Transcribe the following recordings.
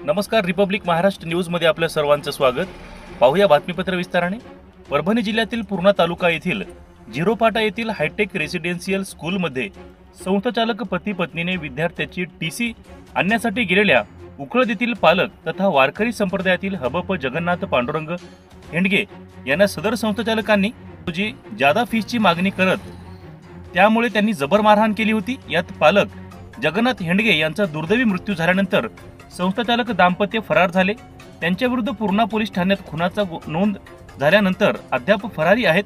नमस्कार, रिपब्लिक महाराष्ट्र न्यूजमध्ये आपल्या सर्वांचं स्वागत। पाहूया बातमीपत्र विस्ताराने। परभणी जिल्ह्यातील पूर्णा तालुका येथील झिरोपाटा येथील हायटेक रेसिडेन्शियल स्कूलमध्ये संस्थाचालक पती पत्नीने विद्यार्थ्याची टीसी आणण्यासाठी गेलेल्या उखळद येथील पालक तथा वारकरी संप्रदायातील हबप जगन्नाथ पांडुरंग हेंडगे यांना सदर संस्थाचालकांनी जादा फीसची मागणी करत त्यामुळे त्यांनी जबर मारहाण केली होती। यात पालक जगन्नाथ हेंडगे यांचा दुर्दैवी मृत्यू झाल्यानंतर संस्थाचालक दाम्पत्य फरार झाले। त्यांच्या विरुद्ध पूर्णा पोलीस ठाण्यात खुनाचा नोंद झाल्यानंतर अद्याप फरारी आहेत।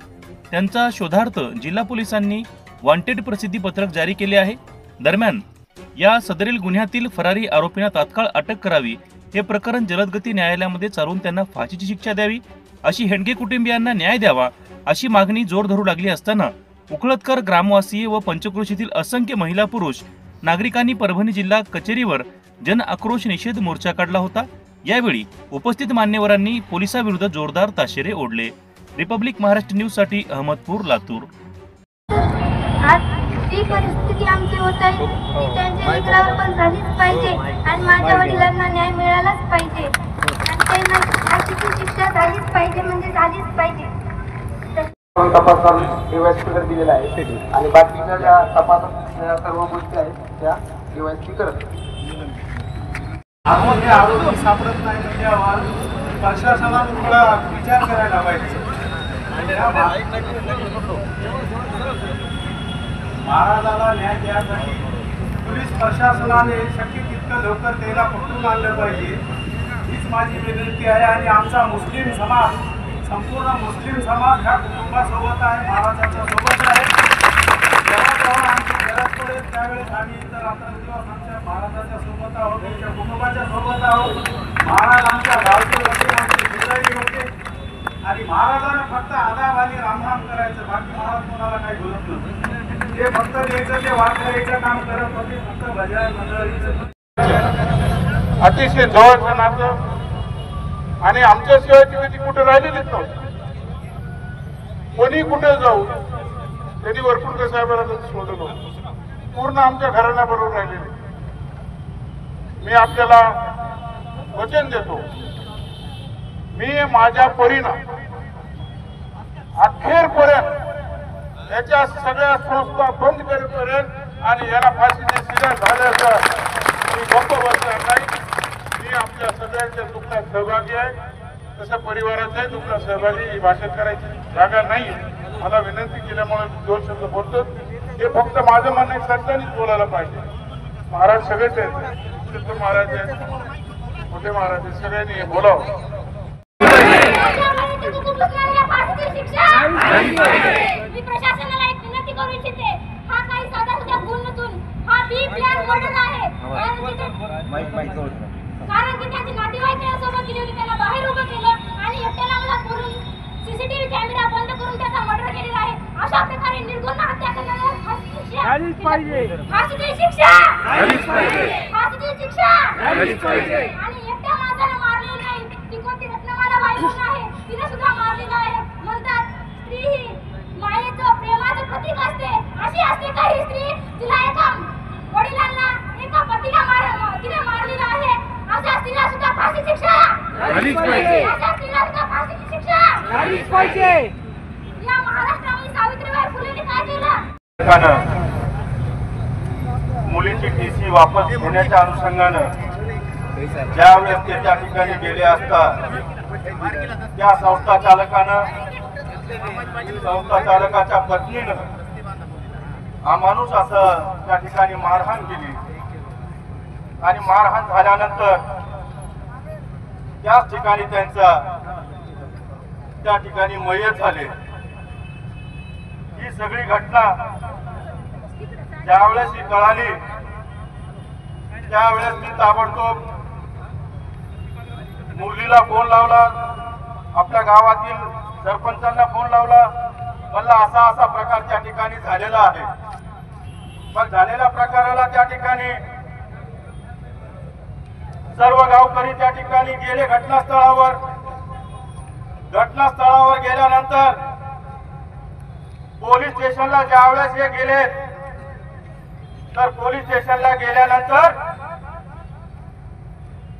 त्यांचा शोधार्थ जिल्हा पोलिसांनी वॉन्टेड प्रसिद्धी पत्रक जारी केले आहे। दरम्यान या सदरील गुन्ह्यातील फरारी आरोपींना तात्काळ अटक करावी, हे प्रकरण जलदगती न्यायालयामध्ये चालवून त्यांना फाशीची शिक्षा द्यावी, अशी हेंडगे कुटुंबियांना न्याय द्यावा अशी मागणी जोर धरू लागली असताना उखळदकर ग्रामवासीय व पंचक्रोशीतील असंख्य महिला पुरुष नागरिकांनी परभणी जिल्हा कचेरीवर जन आक्रोश निषेध मोर्चा काढला होता। यावेळी उपस्थित मान्यवरांनी पोलिसांविरुद्ध जोरदार ताशेरे ओढले। रिपब्लिक महाराष्ट्र न्यूज साठी अहमदपूर, लातूर। आज जी परिस्थिती आमची होत आहे ती त्यांच्या लेकरावर पण झालीच पाहिजे आणि माझ्या वडिलांना न्याय मिळालाच पाहिजे आणि त्यांना फाशीची शिक्षा झालीच पाहिजे, म्हणजे झालीच पाहिजे। तपासाला केवायसी दिलेला आहे आणि बाकीच्या ज्या तपासात सर्व गोष्टी आहेत त्या केवायसी करत आपण हे आरोपी सापडत नाही त्यावर प्रशासनाने थोडा विचार करायला पाहिजे। महाराजाला न्याय द्यासाठी पोलीस प्रशासनाने शक्य तितकं लवकर त्याला पकडून आणलं पाहिजे, हीच माझी विनंती आहे। आणि आमचा मुस्लिम समाज, संपूर्ण मुस्लिम समाज ह्या कुटुंबासोबत आहे, महाराजांच्या सोबत आहे। जेव्हा आमची गरज पडेल त्यावेळेस आम्ही इतर रात्रंदिवस आमच्या महाराजांच्या सोबत आहोत, त्यांच्या कुटुंबाच्या सोबत आहोत। महाराज आमच्या गावचे होते, आमचे जिल्हाचे होते आणि महाराजांना फक्त आदाब आणि रामराम करायचं, बाकी महाराज कोणाला काही बोलत नव्हते। ते फक्त द्यायचं, ते वाचवायचं काम करत होते, फक्त भजन मंडळीचं अतिशय जवळचं नातं आणि आमच्याशिवाय ती कुठे राहिलेलीच नव्हती। कोणी कुठे जाऊ त्यांनी वरपुडकर साहेबांना शोधलं होतं, पूर्ण आमच्या घराण्याबरोबर राहिलेले। मी आपल्याला वचन देतो, मी माझ्या परीनं अखेरपर्यंत याच्या सगळ्या संस्था बंद करेपर्यंत आणि याला फाशीची शिक्षा झाल्याचं मी गप्प बसणार नाही। मी आपल्या सगळ्यांच्या दुःखात सहभागी आहे, तसं परिवाराच्याही दुःखात सहभागी। ही भाषण करायची जागा नाही, मला विनंती केल्यामुळे दोन शब्द बोलतो। हे फक्त माझं म्हणणं आहे, संतांनीच बोलायला पाहिजे। महाराज सगळेच आहेत, सिद्ध महाराज आहेत, मोठे महाराज आहेत, सगळ्यांनी हे बोलावं। मी प्रशासनाला एक विनंती करू इच्छिते, हा काही साधा सुद्धा गुण नसून हा बी प्लॅन मॉडेल आहे। कारण की त्याची नातेवाईक त्यासोबत गेले होते, त्याला बाहेर उभं केलं आणि एकट्याला अंगलात बोलून सीसीटीव्ही कॅमेरा बंद करून त्याचा मर्डर केलेला आहे। अशा प्रकारे निर्गुण हत्या करणाऱ्याला फाशीची शिक्षा झालीच पाहिजे, फाशीची शिक्षा झालीच पाहिजे, फाशीची शिक्षा झालीच पाहिजे। आणि एकट्या माणसाला मारलेलं नाही, ती कोणती रत्नमाला बाई आहे, तिने सुद्धा मारलेलं आहे। म्हणतात स्त्री ही मायेचं प्रेमाचं प्रतीक असते, अशी असते काही स्त्री तिला एका वडिलांना एका पतीला तिने मारलेलं आहे, अशा स्त्रीला सुद्धा फाशी शिक्षा झालीच पाहिजे, अशा स्त्रीला सुद्धा फाशीची शिक्षा झालीच पाहिजे। या महाराष्ट्रामध्ये सावित्रीबाई फुलेंनी काय केलं? मुलीची टीसी वापस घेण्याच्या अनुषंगानं ज्या वेळेस ते त्या ठिकाणी गेले असता त्या संस्था चालकाच्या पत्नीनं अमानुष असं त्या ठिकाणी मारहाण केली आणि मारहाण झाल्यानंतर त्याच ठिकाणी त्यांचा त्या ठिकाणी मयत झाले। ही सगळी घटना ज्यावेळेस ही कळाली त्यावेळेस मी ताबडतोब मुरलीला फोन लावला, आपल्या गावातील सरपंचांना फोन लावला, मला असा प्रकार त्या ठिकाणी झालेला आहे। मग झालेल्या प्रकाराला त्या ठिकाणी सर्व गावकरी त्या ठिकाणी गेले घटनास्थळावर। घटनास्थळावर गेल्यानंतर पोलीस स्टेशनला ज्यावेळेस हे गेले तर पोलीस स्टेशनला गेल्यानंतर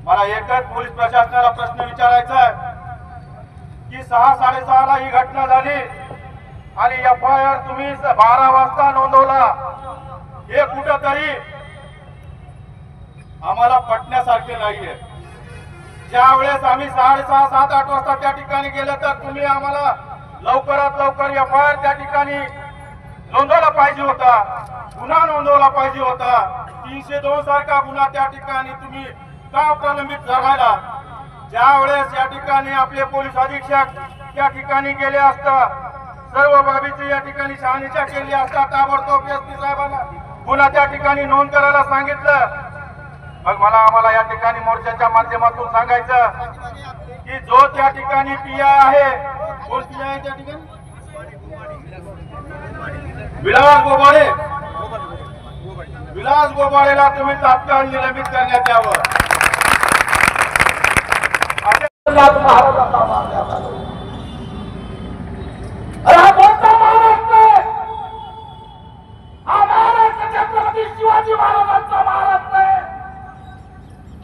मला एकच पोलीस प्रशासनाला प्रश्न विचारायचा आहे की 6:30ला ही घटना झाली आणि FIR तुम्ही 12 वाजता नोंदवला, हे कुठंतरी आम्हाला पटण्यासारखे नाहीये. ज्या वेळेस आम्ही 6:30, 7, 8 वाजता त्या ठिकाणी गेलो तर तुम्ही आम्हाला लवकरात लवकर FIR त्या ठिकाणी नोंदवला पाहिजे होता, गुन्हा नोंदवला पाहिजे होता. 302 सारखा गुन्हा त्या ठिकाणी तुम्ही का प्रलंबित झाला? ज्या वेळेस या ठिकाणी आपले पोलीस अधीक्षक त्या ठिकाणी गेले असता, सर्व बाबीची या ठिकाणी शहानिशा केली असता, ताबडतोब SP साहेबांना गुन्हा त्या ठिकाणी नोंद करायला सांगितलं. मग आम्हाला या ठिकाणी मोर्चाच्या माध्यमातून सांगायचं की जो त्या ठिकाणी PI आहे, कोण PI आहे त्या ठिकाणी? विलास गोबाळेला तुम्ही तात्काळ निलंबित करण्यात यावं. महाराजांचा मारण्यात आला. अरे हा कोणता महाराष्ट्र आहे? हा महाराष्ट्र छत्रपती शिवाजी महाराजांचा महाराष्ट्र आहे.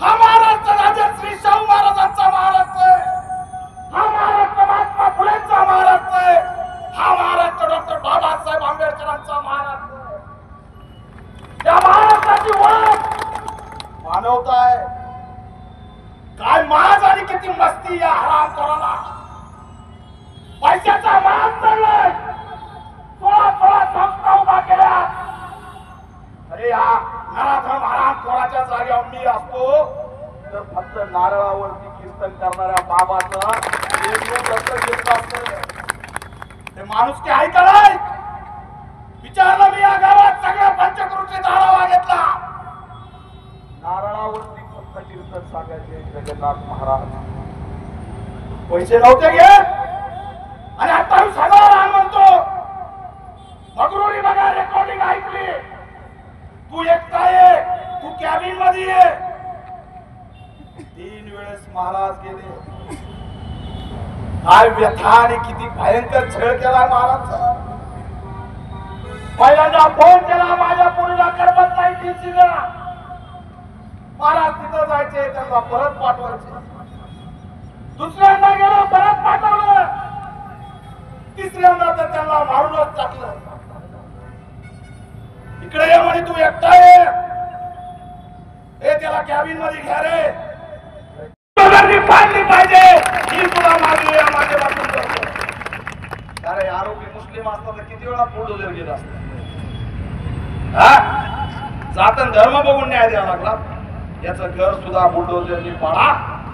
हा महाराष्ट्र राजश्री शाहू महाराजांचा महाराष्ट्र आहे. हा महाराष्ट्र महात्मा फुलेंचा महाराष्ट्र आहे. हा महाराष्ट्र डॉक्टर बाबासाहेब आंबेडकरांचा महाराष्ट्र आहे. या महाराष्ट्राची ओळख मानवता आहे. काय माज आणि किती मस्ती या हरामखोराला. पैशाचा मान चाललाय. 16 संस्था उभा केल्या. अरे या नराधम हरामखोराच्या जागेवर मी असतो तर फक्त नारळावरती कीर्तन करणाऱ्या बाबाचा घेतलं असतं. ते माणूस की आहे का नाही? विचारलं मी या गावात सगळ्या पंचक्रोशीत आढावा घेतला. नारळावरती फक्त कीर्तन सांगायचे जगन्नाथ महाराज. पैसे नव्हते घे आणि 28,000 म्हणतो. मगरुरी बघा, रेकॉर्डिंग ऐकली. तू एकटा ये, तू कॅबिन मध्ये ये. 3 वेळेस महाराज गेले. काय व्यथा आणि किती भयंकर छळ केला महाराजचा. पहिल्यांदा फोन केला माझ्या पोरीला करमत नाही TC-ला. महाराज तिथं जायचे, त्यांना परत पाठवायचे. दुसऱ्यांदा गेलो, परत पाठवलं. तिसऱ्यांदा तर त्यांना मारूनच टाकलं. इकडे ये म्हणे, तू एकटा ये. हे त्याला कॅबिन मध्ये घ्या रे. पाडली पाहिजे ही तुला मागणी आहे माझ्यापासून करतो. अरे आरोपी मुस्लिम असतात तर किती वेळा बुलडोझर गेला असता. जातं धर्म बघून न्याय द्यावा लागला. याचं घर सुद्धा बुलडोझरनी पाडा,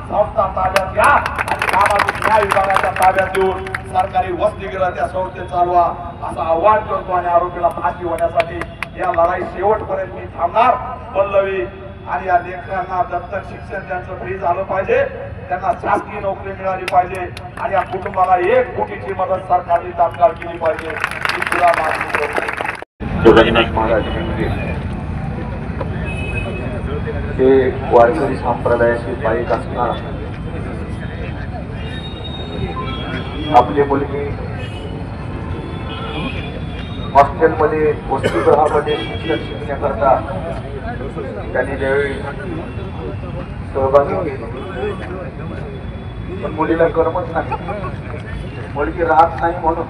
संस्था ताब्यात घ्या आणि सामाजिक न्याय विभागाच्या ताब्यात देऊन सरकारी वसतिगृह त्या संस्थेत चालवा असं आव्हान करतो. आणि आरोपीला फाशी होण्यासाठी या लढाई शेवटपर्यंत मी थांबणार. पल्लवी आणि या लेकरांना दत्तक शिक्षण त्यांचं फ्री झालं पाहिजे. त्यांना शासकीय नोकरी मिळाली पाहिजे आणि या कुटुंबाला 1 कोटीची मदत सरकारने तात्काळ केली पाहिजे ही सुद्धा मागणी करतो. शिवाजीनाथ महाराज हे वारकरी संप्रदायाशी पायिक असणार आपली मुलगी हॉस्टेलमध्ये वसतिगृहामध्ये शिक्षण शिकण्याकरता त्यांनी ज्यावेळी सहभागी केली पण मुलीला करमत नाही. मुलगी राहत नाही म्हणून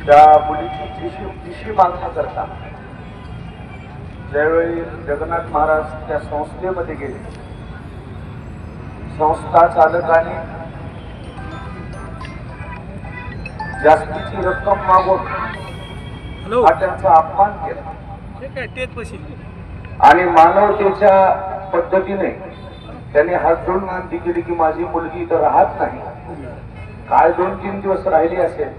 त्या मुलीची तिशी मागणी करता ज्यावेळी जगन्नाथ महाराज त्या संस्थेमध्ये गेले, संस्था चालकाने जास्तीची रक्कम मागून हा त्यांचा अपमान केला आणि मानवतेच्या पद्धतीने त्यांनी हात जोडून विनंती केली की माझी मुलगी इथं राहत नाही. काय 2-3 दिवस राहिली असेल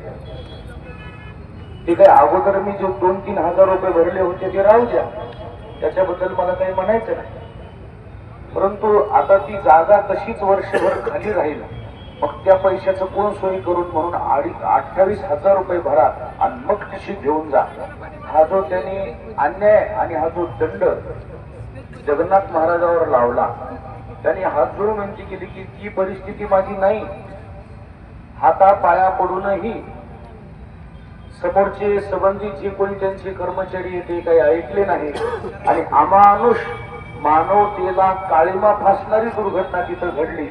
ठीक आहे. अगोदर मी जो 2-3 हजार रुपये भरले होते ते राहू द्या, त्याच्याबद्दल मला काही म्हणायचं नाही. परंतु आता ती जागा तशीच वर्षभर खाली राहील. मग त्या पैशाचं कोण सोयी करून म्हणून 28,000 रुपये भरा आणि मग तशी घेऊन जा. हा जो त्यांनी अन्याय आणि हा जो दंड जगन्नाथ महाराजावर लावला, त्यांनी हात जोडून विनंती केली की ती परिस्थिती माझी नाही. हाता पाया पडूनही समोरचे संबंधी जे कोणी त्यांचे कर्मचारी ते काही ऐकले नाही आणि अमानुष मानवतेला काळीमा फासणारी दुर्घटना तिथं घडली.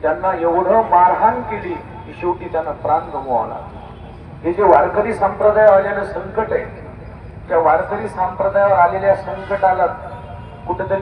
त्यांना एवढं मारहाण केली की शेवटी त्यांना प्राण गमवावा लागला. हे जे वारकरी संप्रदायावर आलेलं संकट आहे, त्या वारकरी संप्रदायावर आलेल्या संकटाला कुठेतरी